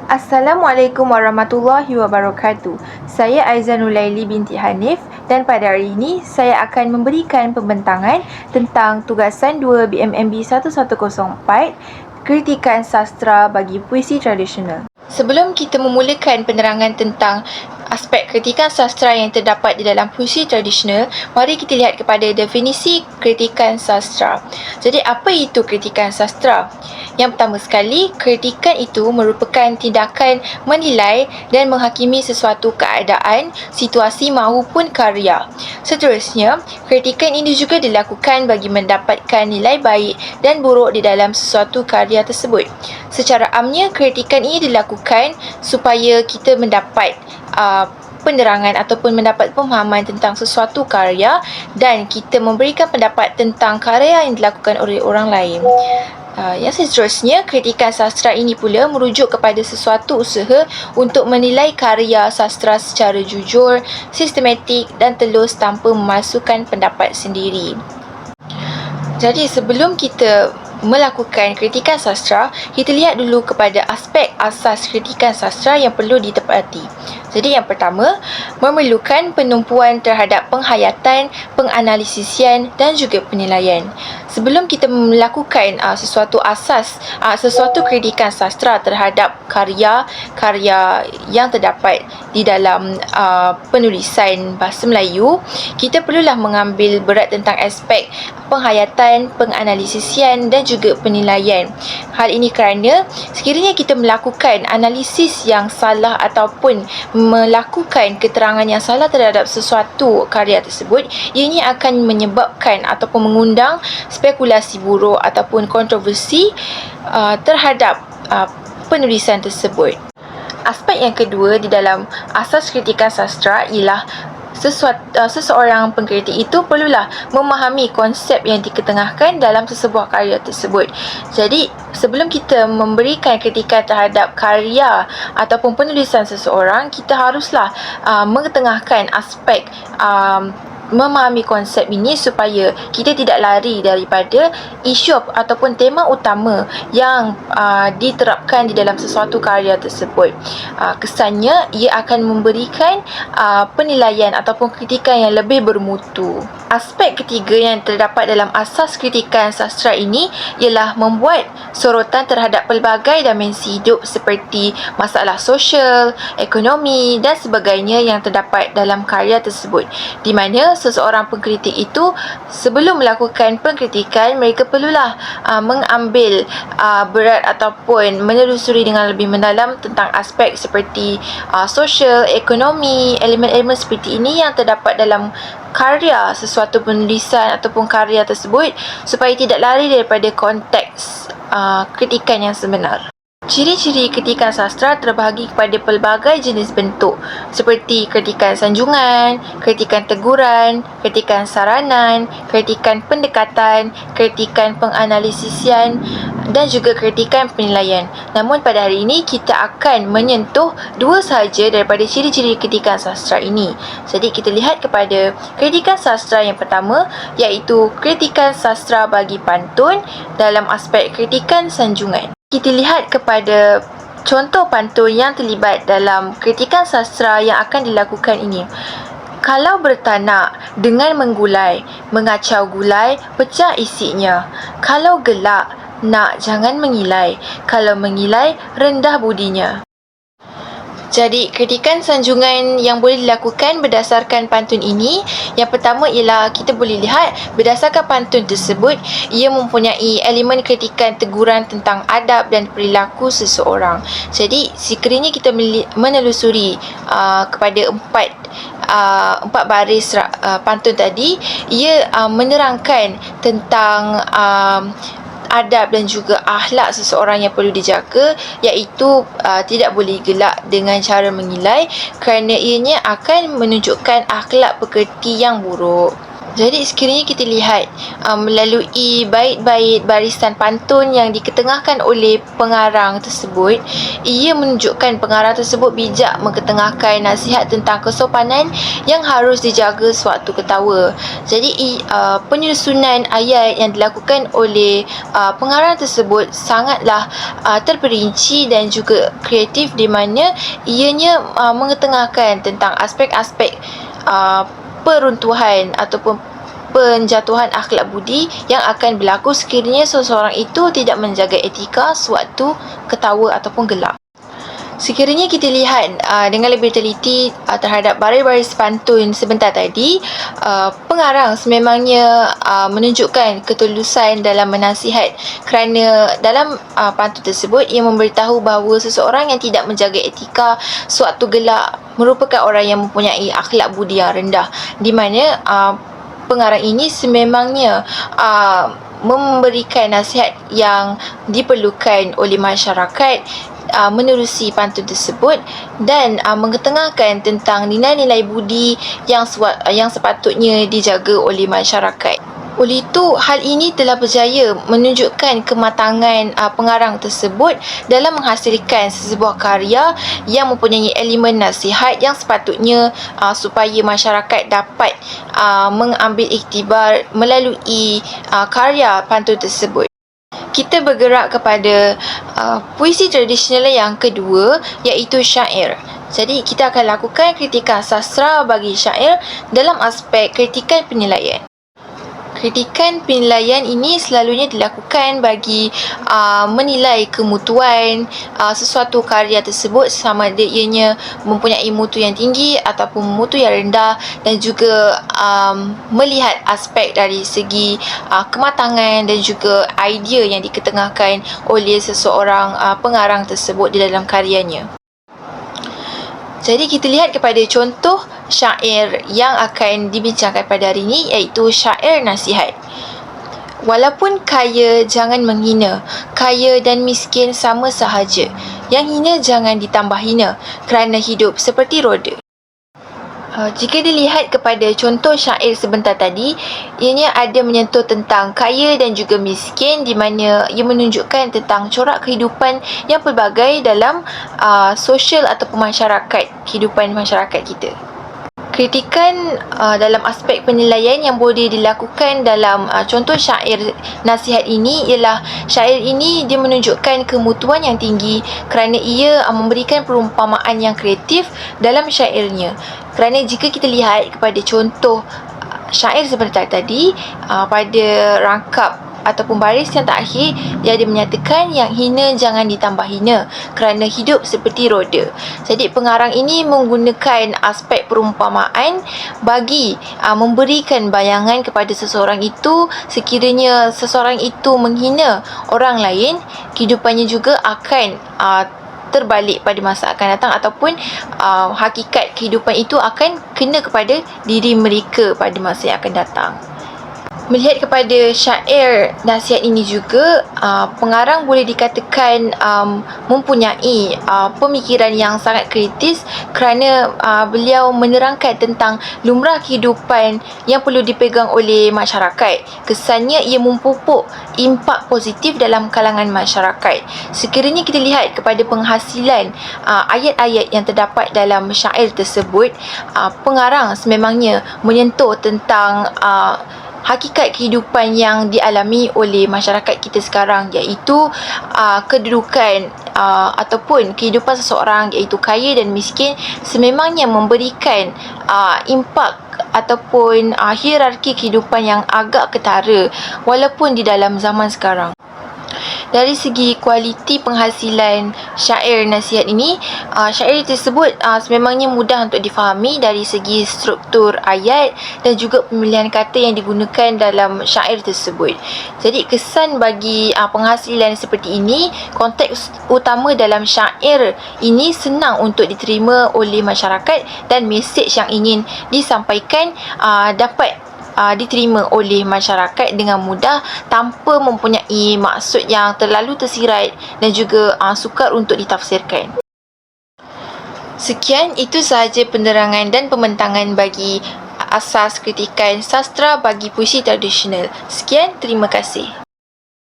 Assalamualaikum warahmatullahi wabarakatuh. Saya Aizan Nulaili binti Hanif dan pada hari ini saya akan memberikan pembentangan tentang tugasan 2 BMMB 1104 Kritikan Sastra bagi Puisi Tradisional. Sebelum kita memulakan penerangan tentang aspek kritikan sastra yang terdapat di dalam puisi tradisional, mari kita lihat kepada definisi kritikan sastra. Jadi, apa itu kritikan sastra? Yang pertama sekali, kritikan itu merupakan tindakan menilai dan menghakimi sesuatu keadaan, situasi maupun karya. Seterusnya, kritikan ini juga dilakukan bagi mendapatkan nilai baik dan buruk di dalam sesuatu karya tersebut. Secara amnya, kritikan ini dilakukan supaya kita mendapat penerangan ataupun mendapat pemahaman tentang sesuatu karya dan kita memberikan pendapat tentang karya yang dilakukan oleh orang lain. Yang seterusnya, kritikan sastra ini pula merujuk kepada sesuatu usaha untuk menilai karya sastra secara jujur, sistematik dan telus tanpa memasukkan pendapat sendiri. Jadi, sebelum kita melakukan kritikan sastra, kita lihat dulu kepada aspek asas kritikan sastra yang perlu ditepati. Jadi yang pertama, memerlukan penumpuan terhadap penghayatan, penganalisisian dan juga penilaian. Sebelum kita melakukan sesuatu kritikan sastra terhadap karya yang terdapat di dalam penulisan bahasa Melayu, kita perlulah mengambil berat tentang aspek penghayatan, penganalisisian dan juga penilaian. Hal ini kerana sekiranya kita melakukan analisis yang salah ataupun melakukan keterangan yang salah terhadap sesuatu karya tersebut, ianya akan menyebabkan ataupun mengundang spekulasi buruk ataupun kontroversi terhadap penulisan tersebut. Aspek yang kedua di dalam asas kritikan sastra ialah seseorang pengkritik itu perlulah memahami konsep yang diketengahkan dalam sesebuah karya tersebut. Jadi, sebelum kita memberikan kritikan terhadap karya ataupun penulisan seseorang, kita haruslah mengetengahkan aspek memahami konsep ini supaya kita tidak lari daripada isu ataupun tema utama yang diterapkan di dalam sesuatu karya tersebut. Kesannya ia akan memberikan penilaian ataupun kritikan yang lebih bermutu. Aspek ketiga yang terdapat dalam asas kritikan sastra ini ialah membuat sorotan terhadap pelbagai dimensi hidup seperti masalah sosial, ekonomi dan sebagainya yang terdapat dalam karya tersebut, di mana seseorang pengkritik itu sebelum melakukan pengkritikan, mereka perlulah mengambil berat ataupun menelusuri dengan lebih mendalam tentang aspek seperti sosial, ekonomi, elemen-elemen seperti ini yang terdapat dalam karya sesuatu penulisan ataupun karya tersebut supaya tidak lari daripada konteks kritikan yang sebenar. Ciri-ciri kritikan sastra terbahagi kepada pelbagai jenis bentuk seperti kritikan sanjungan, kritikan teguran, kritikan saranan, kritikan pendekatan, kritikan penganalisisian dan juga kritikan penilaian. Namun pada hari ini kita akan menyentuh dua sahaja daripada ciri-ciri kritikan sastra ini. Jadi kita lihat kepada kritikan sastra yang pertama, iaitu kritikan sastra bagi pantun dalam aspek kritikan sanjungan. Kita lihat kepada contoh pantun yang terlibat dalam kritikan sastra yang akan dilakukan ini. Kalau bertanak dengan menggulai, mengacau gulai, pecah isinya. Kalau gelak, nak jangan mengilai. Kalau mengilai, rendah budinya. Jadi, kritikan sanjungan yang boleh dilakukan berdasarkan pantun ini, yang pertama ialah kita boleh lihat berdasarkan pantun tersebut, ia mempunyai elemen kritikan teguran tentang adab dan perilaku seseorang. Jadi, sekiranya kita menelusuri kepada empat baris pantun tadi, ia menerangkan tentang adab dan juga akhlak seseorang yang perlu dijaga, iaitu tidak boleh gelak dengan cara mengilai kerana ianya akan menunjukkan akhlak pekerti yang buruk. Jadi sekiranya kita lihat melalui bait-bait barisan pantun yang diketengahkan oleh pengarang tersebut, ia menunjukkan pengarang tersebut bijak mengetengahkan nasihat tentang kesopanan yang harus dijaga sewaktu ketawa. Jadi penyusunan ayat yang dilakukan oleh pengarang tersebut sangatlah terperinci dan juga kreatif, di mana ianya mengetengahkan tentang aspek-aspek peruntuhan ataupun penjatuhan akhlak budi yang akan berlaku sekiranya seseorang itu tidak menjaga etika sewaktu ketawa ataupun gelak. Sekiranya kita lihat dengan lebih teliti terhadap baris-baris pantun sebentar tadi, pengarang sememangnya menunjukkan ketulusan dalam menasihat, kerana dalam pantun tersebut ia memberitahu bahawa seseorang yang tidak menjaga etika sewaktu gelak merupakan orang yang mempunyai akhlak budi yang rendah, di mana pengarang ini sememangnya memberikan nasihat yang diperlukan oleh masyarakat menerusi pantun tersebut, dan mengetengahkan tentang nilai-nilai budi yang sepatutnya dijaga oleh masyarakat. Oleh itu, hal ini telah berjaya menunjukkan kematangan pengarang tersebut dalam menghasilkan sebuah karya yang mempunyai elemen nasihat yang sepatutnya supaya masyarakat dapat mengambil iktibar melalui karya pantun tersebut. Kita bergerak kepada puisi tradisional yang kedua, iaitu syair. Jadi kita akan lakukan kritikan sastra bagi syair dalam aspek kritikan penilaian. Kritikan penilaian ini selalunya dilakukan bagi menilai kemutuan sesuatu karya tersebut, sama ada ianya mempunyai mutu yang tinggi ataupun mutu yang rendah, dan juga melihat aspek dari segi kematangan dan juga idea yang diketengahkan oleh seseorang pengarang tersebut di dalam karyanya. Jadi kita lihat kepada contoh syair yang akan dibincangkan pada hari ini, iaitu syair nasihat. Walaupun kaya jangan menghina, kaya dan miskin sama sahaja. Yang hina jangan ditambah hina, kerana hidup seperti roda. Jika dilihat kepada contoh syair sebentar tadi, ianya ada menyentuh tentang kaya dan juga miskin, di mana ia menunjukkan tentang corak kehidupan yang pelbagai dalam sosial ataupun kehidupan masyarakat kita. Kritikan dalam aspek penilaian yang boleh dilakukan dalam contoh syair nasihat ini ialah syair ini dia menunjukkan kemutuan yang tinggi kerana ia memberikan perumpamaan yang kreatif dalam syairnya. Kerana jika kita lihat kepada contoh syair sebentar tadi, pada rangkap ataupun baris yang terakhir, dia ada menyatakan yang hina jangan ditambah hina, kerana hidup seperti roda. Jadi pengarang ini menggunakan aspek perumpamaan bagi memberikan bayangan kepada seseorang itu, sekiranya seseorang itu menghina orang lain, kehidupannya juga akan terbalik pada masa akan datang, ataupun hakikat kehidupan itu akan kena kepada diri mereka pada masa yang akan datang. Melihat kepada syair nasihat ini juga, pengarang boleh dikatakan mempunyai pemikiran yang sangat kritis, kerana beliau menerangkan tentang lumrah kehidupan yang perlu dipegang oleh masyarakat. Kesannya ia memupuk impak positif dalam kalangan masyarakat. Sekiranya kita lihat kepada penghasilan ayat-ayat yang terdapat dalam syair tersebut, pengarang sememangnya menyentuh tentang hakikat kehidupan yang dialami oleh masyarakat kita sekarang, iaitu kedudukan ataupun kehidupan seseorang, iaitu kaya dan miskin, sememangnya memberikan impak ataupun hierarki kehidupan yang agak ketara walaupun di dalam zaman sekarang. Dari segi kualiti penghasilan syair nasihat ini, syair tersebut sememangnya mudah untuk difahami dari segi struktur ayat dan juga pemilihan kata yang digunakan dalam syair tersebut. Jadi kesan bagi penghasilan seperti ini, konteks utama dalam syair ini senang untuk diterima oleh masyarakat, dan mesej yang ingin disampaikan dapat diterima oleh masyarakat dengan mudah tanpa mempunyai maksud yang terlalu tersirat dan juga sukar untuk ditafsirkan. Sekian, itu sahaja penerangan dan pembentangan bagi asas kritikan sastra bagi puisi tradisional. Sekian, terima kasih.